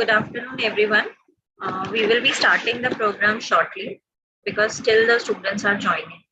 Good afternoon, everyone. We will be starting the program shortly because still the students are joining.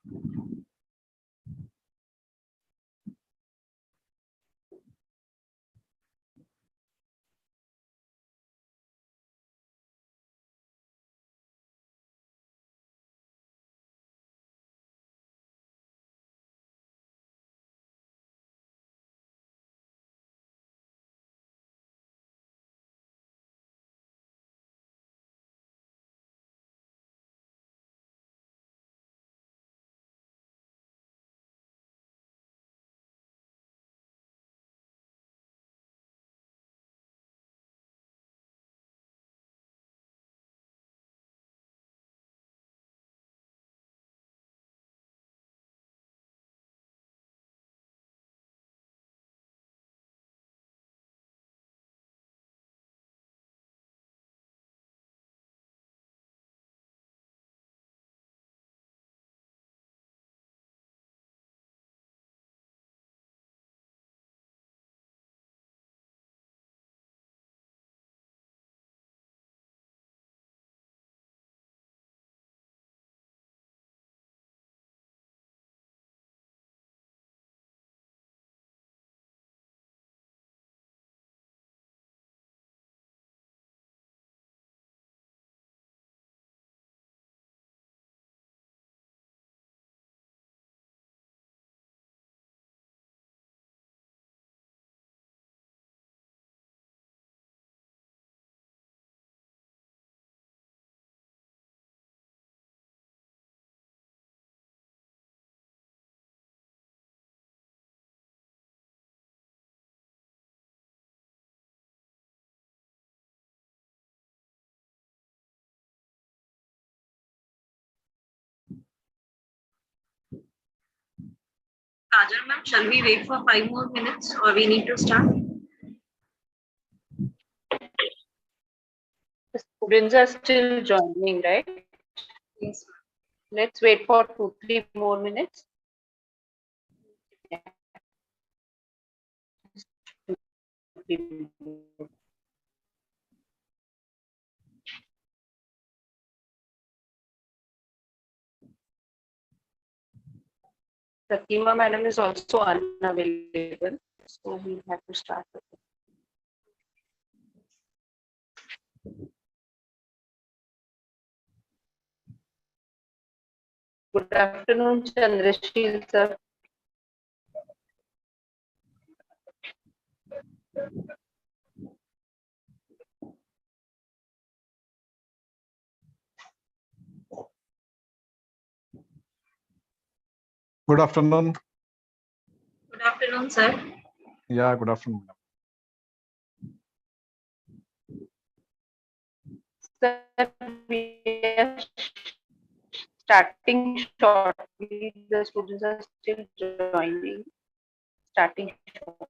Kajal ma'am, shall we wait for 5 more minutes or we need to start? The students are still joining, right? Yes. Let's wait for 2-3 more minutes. Pratima madam is also unavailable, so we have to start with it. Good afternoon, Chandrashil sir. Good afternoon. Good afternoon, sir. Yeah, good afternoon. Sir, we are starting shortly. The students are still joining. Starting shortly.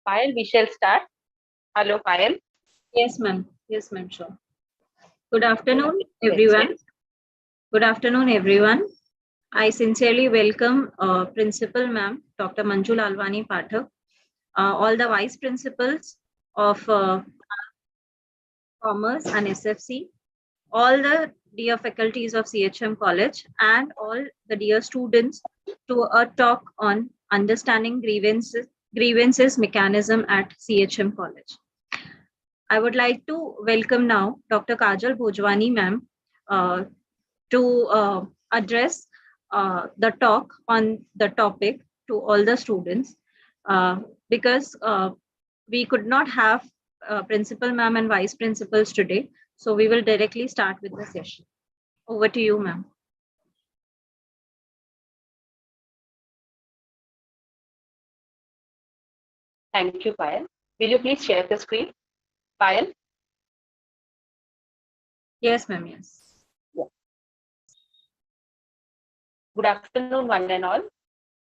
Payal, we shall start. Hello, Payal. Yes, ma'am. Yes, ma'am. Sure. Good afternoon, Let's everyone. get- Good afternoon, everyone. I sincerely welcome Principal Ma'am, Dr. Manju Lalwani Pathak, all the vice principals of Commerce and SFC, all the dear faculties of CHM College, and all the dear students to a talk on understanding grievances mechanism at CHM College. I would like to welcome now Dr. Kajal Bhojwani ma'am to address the talk on the topic to all the students because we could not have principal ma'am and vice principals today. So we will directly start with the session. Over to you, ma'am. Thank you, Payal. Will you please share the screen? Payal? Yes, ma'am. Yes. Good afternoon, one and all.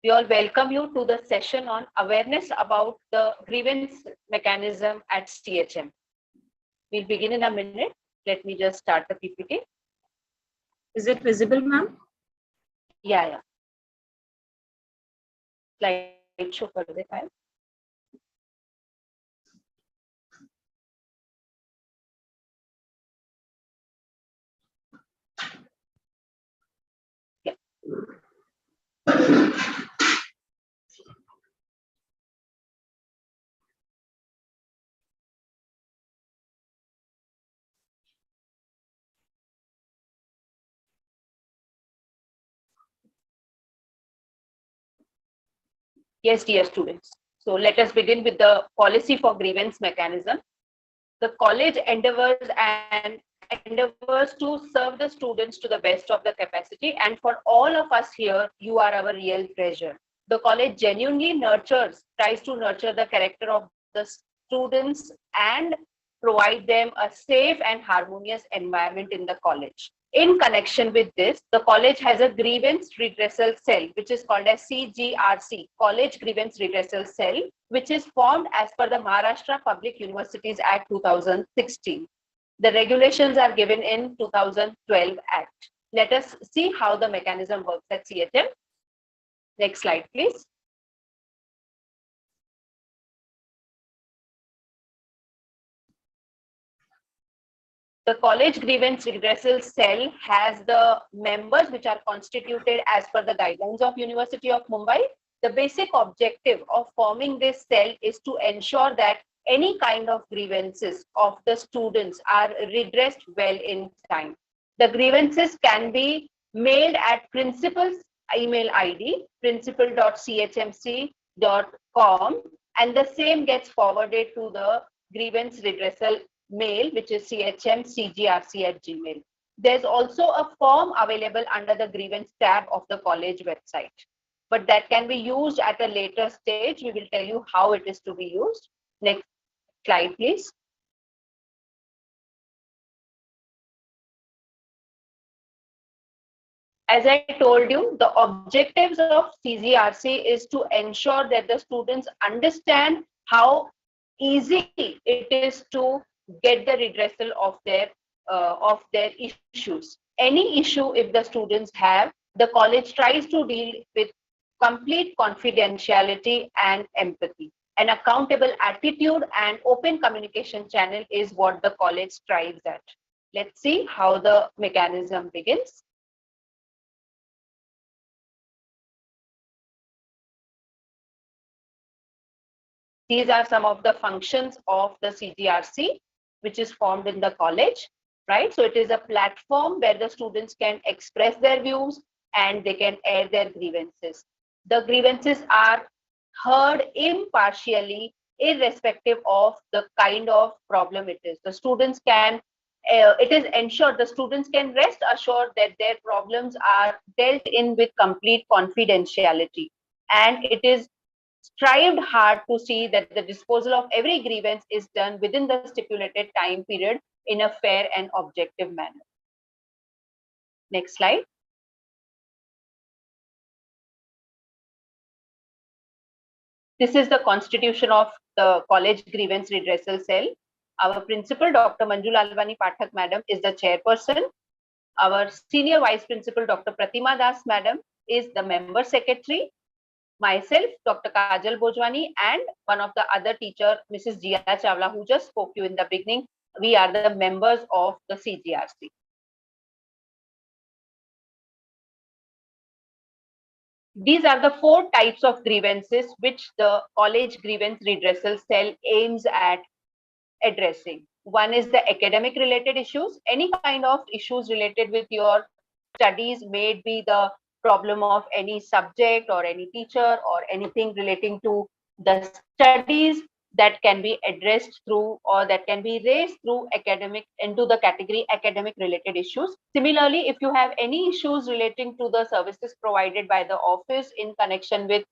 We all welcome you to the session on awareness about the grievance mechanism at CHM. We'll begin in a minute. Let me just start the PPT. Is it visible, ma'am? Yeah. Slideshow कर दे Payal. Yes, dear students. So let us begin with the policy for grievance mechanism. The college endeavors to serve the students to the best of the capacity, and for all of us here, you are our real treasure. The college genuinely tries to nurture the character of the students and provide them a safe and harmonious environment in the college. In connection with this, the college has a grievance redressal cell, which is called as CGRC, College Grievance Redressal Cell, which is formed as per the Maharashtra Public Universities Act 2016. The regulations are given in 2012 Act. Let us see how the mechanism works at CHM. Next slide, please. The college grievance redressal cell has the members which are constituted as per the guidelines of University of Mumbai. The basic objective of forming this cell is to ensure that any kind of grievances of the students are redressed well in time. The grievances can be mailed at principal's email ID, principal.chmc.com, and the same gets forwarded to the grievance redressal mail, which is chmcgrc@gmail. There's also a form available under the grievance tab of the college website, but that can be used at a later stage. We will tell you how it is to be used. Next slide, please. As I told you, the objectives of CGRC is to ensure that the students understand how easy it is to get the redressal of their issues. Any issue if the students have, the college tries to deal with complete confidentiality and empathy. An accountable attitude and open communication channel is what the college strives at. Let's see how the mechanism begins. These are some of the functions of the CGRC, which is formed in the college, right? So it is a platform where the students can express their views and they can air their grievances. The grievances are heard impartially, irrespective of the kind of problem it is. The students can, it is ensured the students can rest assured that their problems are dealt in with complete confidentiality. And it is strived hard to see that the disposal of every grievance is done within the stipulated time period in a fair and objective manner. Next slide. This is the constitution of the college grievance redressal cell. Our principal, Dr. Manju Lalwani Pathak Madam, is the chairperson. Our senior vice principal, Dr. Pratima Das Madam, is the member secretary. Myself, Dr. Kajal Bojwani, and one of the other teacher, Mrs. Jia Chawla, who just spoke to you in the beginning. We are the members of the CGRC. These are the 4 types of grievances which the college grievance redressal cell aims at addressing. One is the academic related issues. Any kind of issues related with your studies, may it be the problem of any subject or any teacher or anything relating to the studies, that can be addressed through or that can be raised through academic into the category academic related issues. Similarly, if you have any issues relating to the services provided by the office in connection with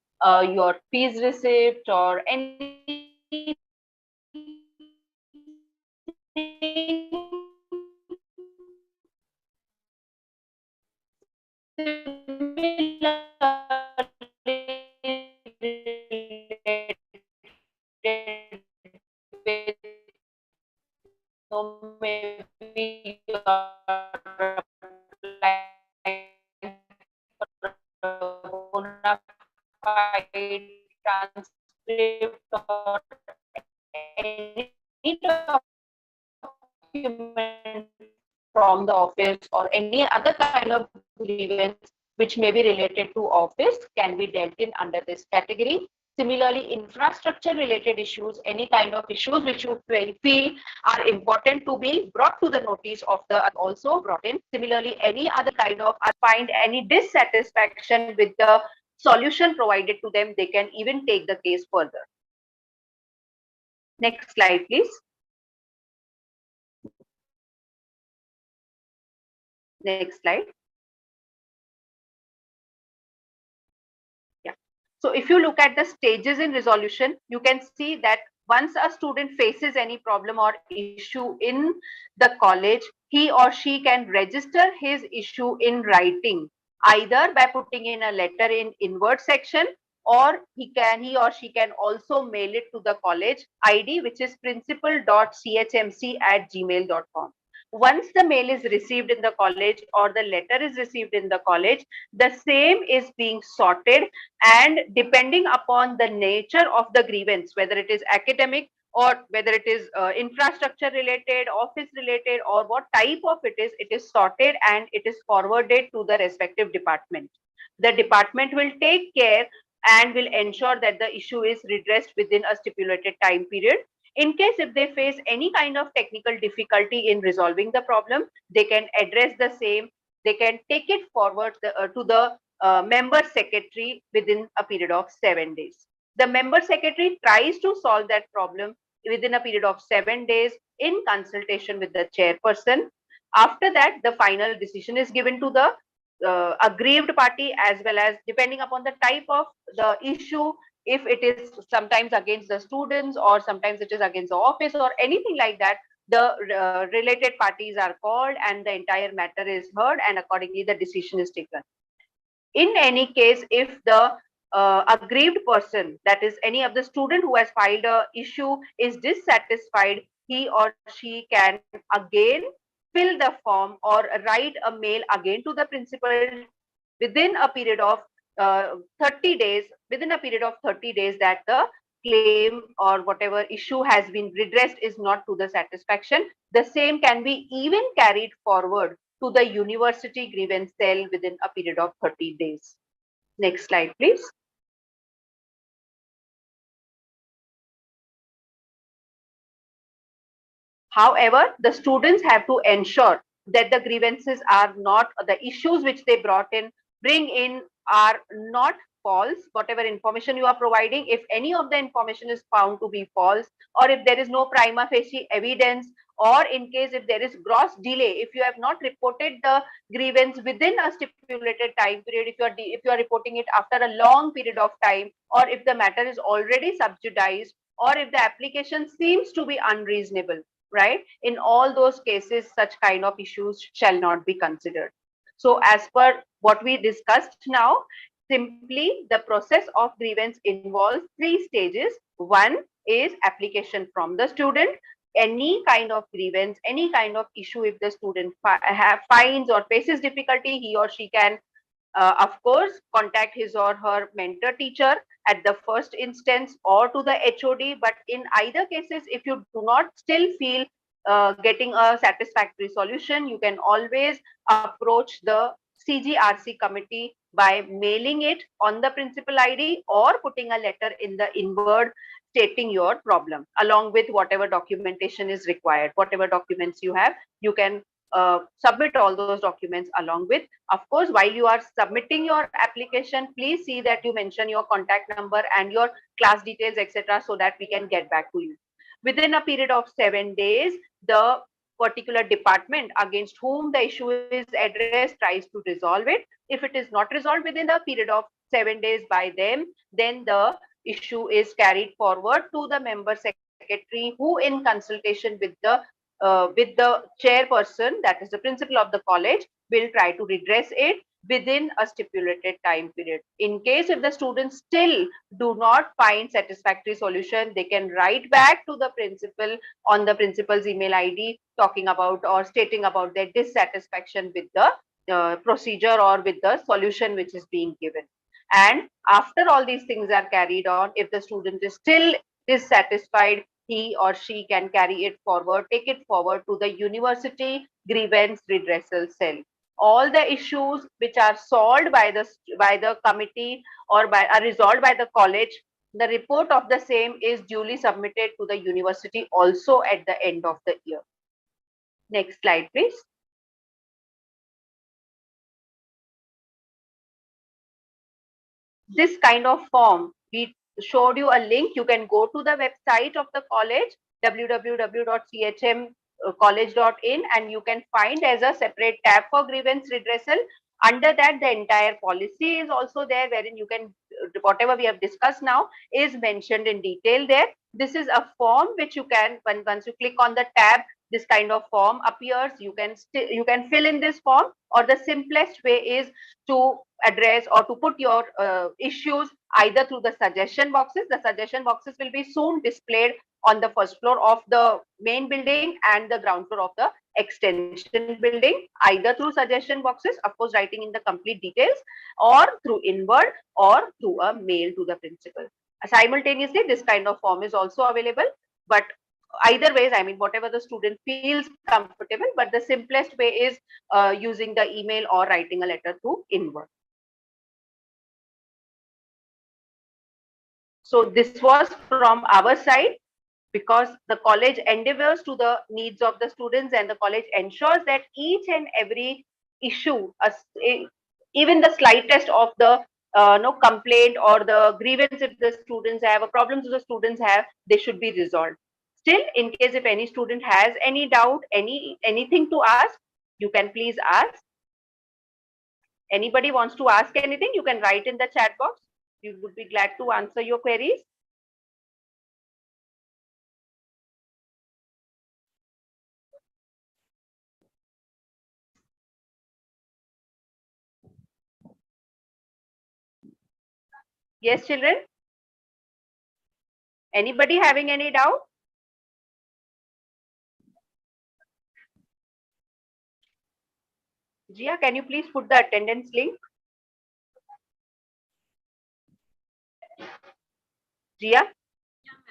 your fees receipt or anything maybe you are bona fide transcript or any document from the office or any other kind of grievance which may be related to office can be dealt in under this category. Similarly, infrastructure related issues, any kind of issues which you feel are important to be brought to the notice of the also brought in. Similarly, any other kind of find any dissatisfaction with the solution provided to them, they can even take the case further. Next slide, please. Next slide. Yeah. So if you look at the stages in resolution, you can see that once a student faces any problem or issue in the college, he or she can register his issue in writing, either by putting in a letter in invert section, or he or she can also mail it to the college ID, which is principal.chmc@gmail.com. Once the mail is received in the college or the letter is received in the college, the same is being sorted, and depending upon the nature of the grievance, whether it is academic or whether it is infrastructure related, office related, or what type of it is sorted and it is forwarded to the respective department. The department will take care and will ensure that the issue is redressed within a stipulated time period. In case if they face any kind of technical difficulty in resolving the problem, they can address the same. They can take it forward to the member secretary within a period of 7 days. The member secretary tries to solve that problem within a period of 7 days in consultation with the chairperson. After that, the final decision is given to the aggrieved party, as well as depending upon the type of the issue, if it is sometimes against the students or sometimes it is against the office or anything like that, the related parties are called and the entire matter is heard, and accordingly the decision is taken. In any case, if the aggrieved person, that is any of the student who has filed a issue, is dissatisfied, he or she can again fill the form or write a mail again to the principal within a period of 30 days, that the claim or whatever issue has been redressed is not to the satisfaction, the same can be even carried forward to the university grievance cell within a period of 30 days. Next slide, please. However, the students have to ensure that the grievances are not, the issues which they bring in are not false. Whatever information you are providing, if any of the information is found to be false, or if there is no prima facie evidence, or in case if there is gross delay, if you have not reported the grievance within a stipulated time period, if you are reporting it after a long period of time, or if the matter is already subjudiced, or if the application seems to be unreasonable, right? In all those cases, such kind of issues shall not be considered. So as per what we discussed now, simply the process of grievance involves three stages. One is application from the student. Any kind of grievance, any kind of issue, if the student finds or faces difficulty, he or she can of course, contact his or her mentor teacher at the first instance or to the HOD. But in either cases, if you do not still feel getting a satisfactory solution, you can always approach the CGRC committee by mailing it on the principal ID or putting a letter in the inward stating your problem along with whatever documentation is required. Whatever documents you have, you can submit all those documents along with. Of course, while you are submitting your application, please see that you mention your contact number and your class details, etc., so that we can get back to you. Within a period of 7 days, the particular department against whom the issue is addressed tries to resolve it. If it is not resolved within the period of 7 days by them, then the issue is carried forward to the member secretary, who in consultation with the chairperson, that is the principal of the college, will try to redress it within a stipulated time period. In case if the students still do not find satisfactory solution, they can write back to the principal on the principal's email ID talking about or stating about their dissatisfaction with the procedure or with the solution which is being given. And after all these things are carried on, if the student is still dissatisfied, he or she can carry it forward, take it forward to the university grievance redressal cell. All the issues which are solved by the committee or are resolved by the college, the report of the same is duly submitted to the university also at the end of the year. Next slide, please. This kind of form, we showed you a link. You can go to the website of the college, www.chrmcollege.in, and you can find as a separate tab for grievance redressal. Under that, the entire policy is also there, wherein you can, whatever we have discussed now is mentioned in detail there. This is a form which you can, once you click on the tab, this kind of form appears. You can fill in this form, or the simplest way is to address or to put your issues either through the suggestion boxes. The suggestion boxes will be soon displayed on the first floor of the main building and the ground floor of the extension building, either through suggestion boxes, of course writing in the complete details, or through inward, or through a mail to the principal. Simultaneously, this kind of form is also available, but either ways, I mean, whatever the student feels comfortable, but the simplest way is using the email or writing a letter through inward. So this was from our side, because the college endeavors to the needs of the students, and the college ensures that each and every issue, even the slightest of the no complaint or the grievance if the students have, or problems the students have, they should be resolved. Still, in case if any student has any doubt, anything to ask, you can please ask. Anybody wants to ask anything, you can write in the chat box. We would be glad to answer your queries. Yes, children? Anybody having any doubt? Jia, can you please put the attendance link? Jia?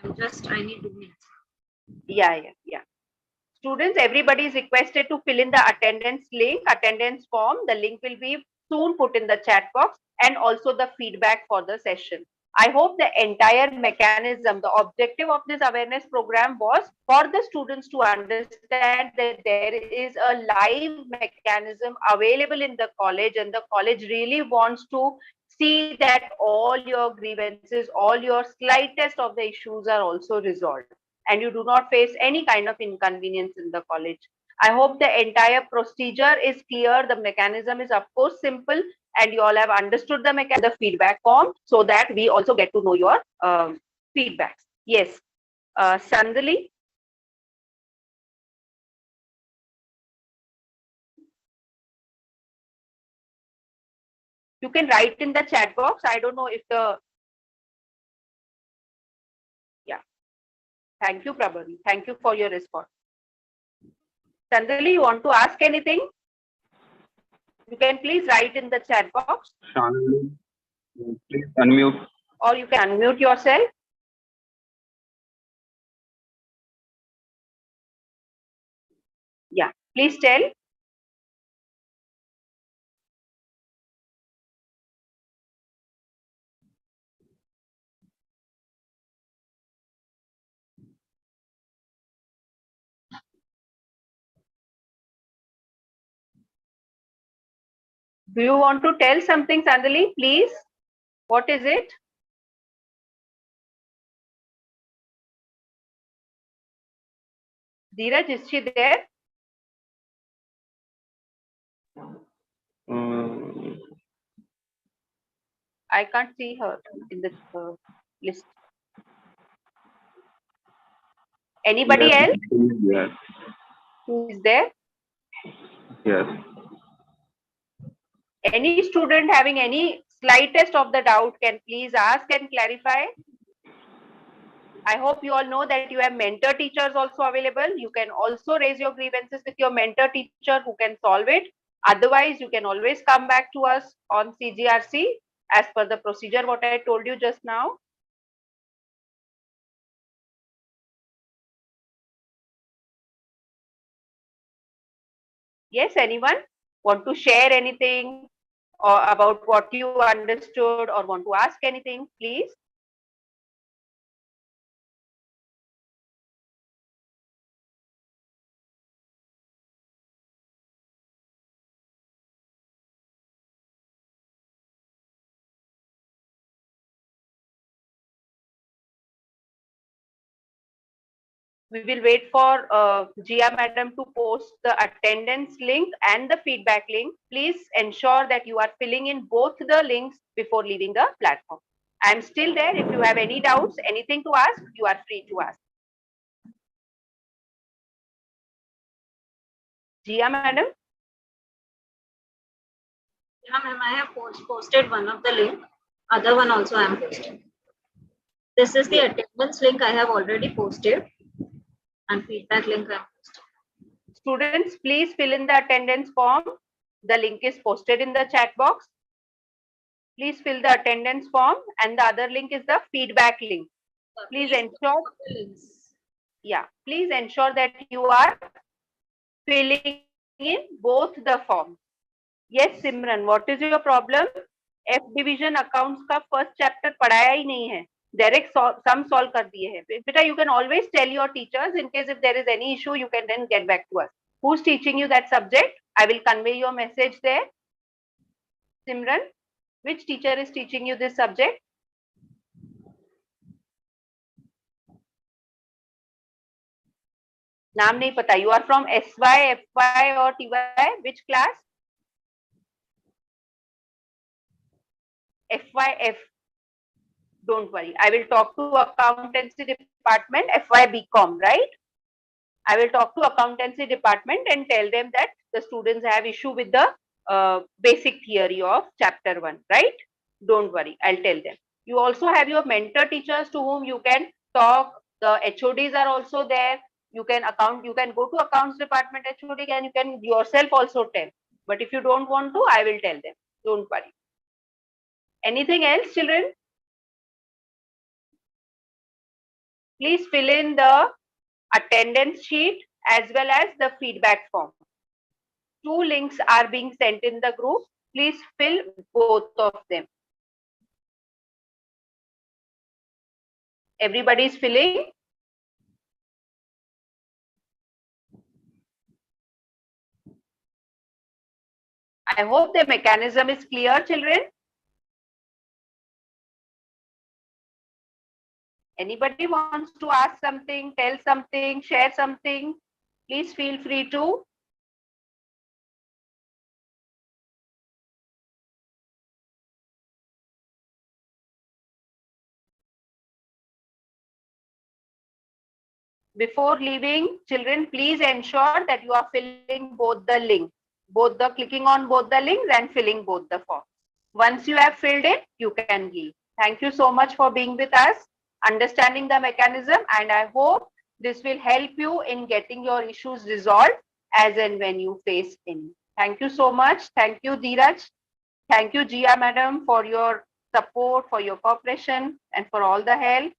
I need 2 minutes. Yeah. Students, everybody is requested to fill in the attendance form. The link will be soon put in the chat box, and also the feedback for the session. I hope the entire mechanism, the objective of this awareness program was for the students to understand that there is a live mechanism available in the college, and the college really wants to see that all your grievances, all your slightest of the issues are also resolved, and you do not face any kind of inconvenience in the college. I hope the entire procedure is clear. The mechanism is of course simple, and you all have understood the feedback form, so that we also get to know your feedbacks. Yes, Sandali. You can write in the chat box. I don't know if yeah. Thank you, Prabhavi. Thank you for your response. Sandali, you want to ask anything? You can please write in the chat box. Shanali, please unmute. Or you can unmute yourself. Yeah, please tell. Do you want to tell something, Sandali, please? What is it? Dheeraj, is she there? I can't see her in the list. Anybody Yes, else yes, who is there? yes. Any student having any slightest of the doubt can please ask and clarify. I hope you all know that you have mentor teachers also available. You can also raise your grievances with your mentor teacher who can solve it. Otherwise, you can always come back to us on CGRC as per the procedure what I told you just now. Yes, anyone want to share anything or about what you understood or want to ask anything, please? We will wait for Gia madam to post the attendance link and the feedback link. Please ensure that you are filling in both the links before leaving the platform. I'm still there. If you have any doubts, anything to ask, you are free to ask. Gia madam? Yeah, ma'am, I have posted one of the link. Other one also I am posting. This is the attendance link I have already posted, and feedback link I am posting. Students, please fill in the attendance form. The link is posted in the chat box. Please fill the attendance form, and the other link is the feedback link. Please ensure, please ensure that you are filling in both the forms. Yes, Simran, what is your problem? F division accounts का first chapter पढ़ाया ही नहीं है. Direct sum solve कर दिए हैं. Beta, you can always tell your teachers in case if there is any issue, you can then get back to us. Who's teaching you that subject? I will convey your message there. Simran, which teacher is teaching you this subject? नाम नहीं पता. You are from SY, FY or TY? Which class? FYF. Don't worry. I will talk to accountancy department, FY BCom, right? I will talk to accountancy department and tell them that the students have issue with the basic theory of chapter 1, right? Don't worry. I'll tell them. You also have your mentor teachers to whom you can talk. The HODs are also there. You can go to accounts department HOD and you can yourself also tell. But if you don't want to, I will tell them. Don't worry. Anything else, children? Please fill in the attendance sheet as well as the feedback form. 2 links are being sent in the group. Please fill both of them. Everybody is filling. I hope the mechanism is clear, children. Anybody wants to ask something, tell something, share something, please feel free to. Before leaving, children, please ensure that you are filling both the links, clicking on both the links and filling both the forms. Once you have filled it, you can leave. Thank you so much for being with us, understanding the mechanism, and I hope this will help you in getting your issues resolved as and when you face any. Thank you so much. Thank you, Dheeraj. Thank you, Jia madam, for your support, for your cooperation, and for all the help.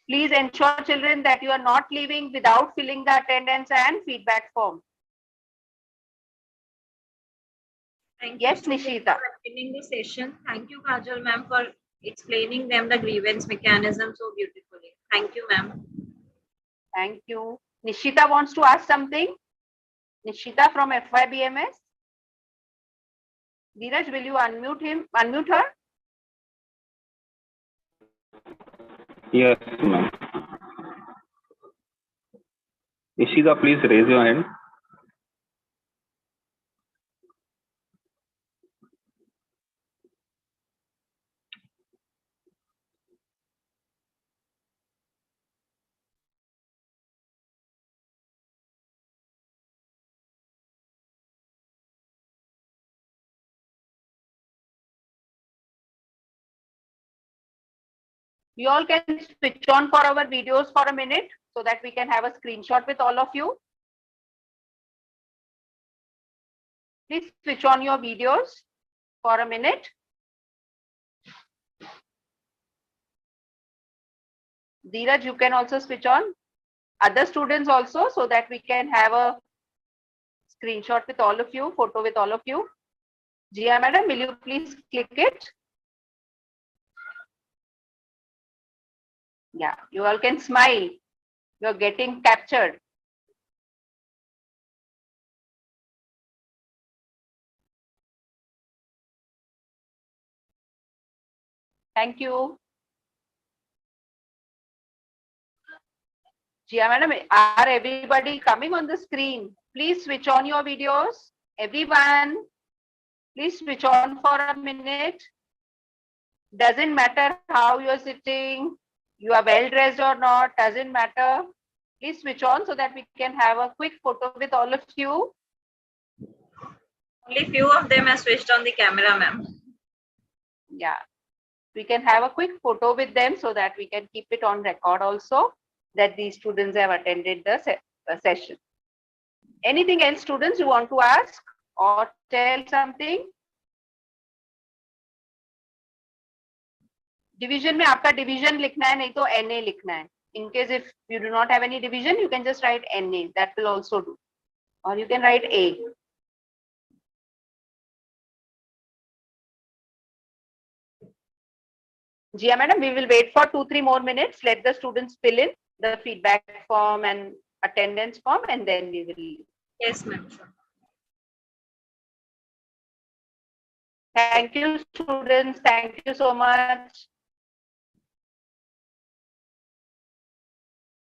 Please ensure, children, that you are not leaving without filling the attendance and feedback form. Thank Yes, you, students, Nishita. for attending the session. Thank you, Kajal ma'am, for explaining them the grievance mechanism so beautifully. Thank you, ma'am. Thank you. Nishita wants to ask something. Nishita from FYBMS. Dheeraj, will you unmute her? Yes, ma'am. Ishita, please raise your hand. You all can switch on for our videos for a minute so that we can have a screenshot with all of you. Please switch on your videos for a minute. Dheeraj, you can also switch on. Other students also, so that we can have a screenshot with all of you, photo with all of you. Jia madam, will you please click it? Yeah, you all can smile. You're getting captured. Thank you. Jia madam, are everybody coming on the screen? Please switch on your videos. Everyone, please switch on for a minute. Doesn't matter how you're sitting, you are well dressed or not, doesn't matter. Please switch on so that we can have a quick photo with all of you. Only few of them have switched on the camera, ma'am. Yeah, we can have a quick photo with them so that we can keep it on record also that these students have attended the session. Anything else, students, you want to ask or tell something? Division में आपका division लिखना है, नहीं तो NA लिखना है. In case if you do not have any division, you can just write NA. That will also do. Or you can write A. Jia madam, we will wait for 2-3 more minutes. Let the students fill in the feedback form and attendance form, and then we will leave. Yes, ma'am. Thank you, students. Thank you so much.